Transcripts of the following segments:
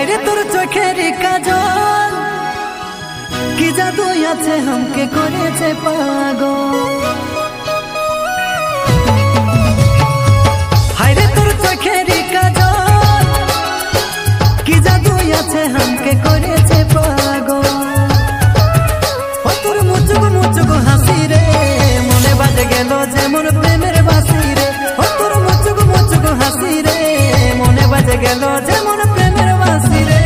হায়রে তোর চোখের কাজল কি জাদু আছে हमके করেছে পাগল। হায়রে তোর চোখের কাজল কি জাদু আছে हमके করেছে পাগল। ও তোর মুচুক মুচুক হাসি রে মনে বাজে গেল যেমন প্রেমের বাঁশি রে। ও তোর মুচুক মুচুক হাসি রে মনে বাজে গেল যেমন প্রেমের বাঁশি রে।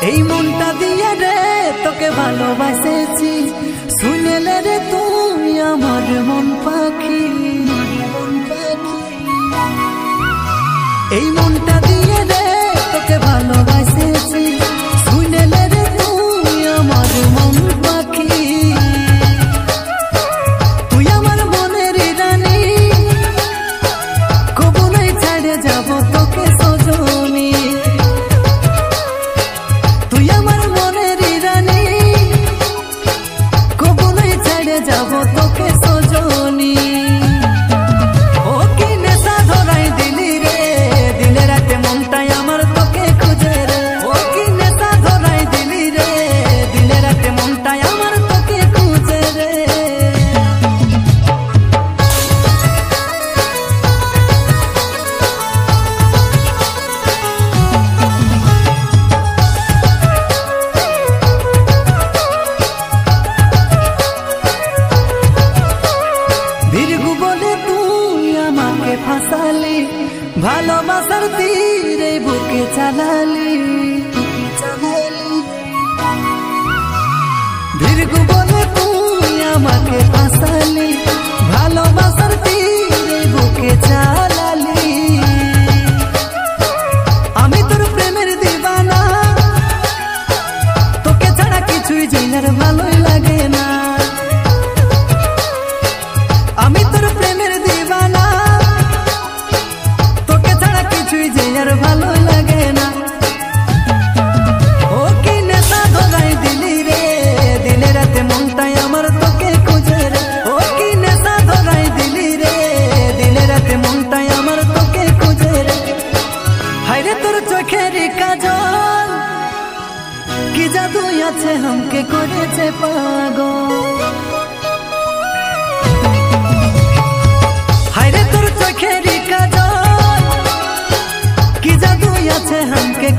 এই মনটা দিয়ে রে তোকে ভালোবাসেছি শুনেলে রে তুই আমার মন পাখি। এই মনটা দিয়ে রে তোকে ভালোবাসেছি শুনেলে রে তুই আমার মন পাখি। তুই আমার মনের রানী কবু নাই ছেড়ে যাব তোকে সজনী। তুই আমার মনের রানী কবু নাই ছেড়ে যাব তোকে সজনী। ও কি নেশা ধরাই দিলি রে দিনে রাতে মনটাই আমার তোকে খুঁজে রে। ও কি নেশা ধরাই দিলি রে দিনে রাতে মনটাই আমার তোকে খুঁজে রে। ভিরগু বলে তুই আমাকে ফাঁসালি ভালোবাসার তীরে বুকে চালালি। ভিরগু বলে তুই আমাকে ফাঁসালি ভালোবাসার তীরে বুকে চালালি। আমি তোর প্রেমের দিবানা তোকে ছাড়া কিছুই জিনার ভালোই লাগে না। আমি তোর প্রেমের দিবানা তোকে ছাড়া কিছুই যে আর ভালো লাগে না। ও কি নেশা ধরাই দিলি রে দিনে রাতে মনটাই আমার তোকে খুঁজে রে। ও কি নেশা ধরাই দিলি রে দিনে রাতে মনটাই আমার তোকে খুঁজে রে। হায়রে তোর চোখের কাজল কি জাদু আছে हमके করেছে পাগল। হায়রে তোর চোখের কাজল কি জাদু আছে हमके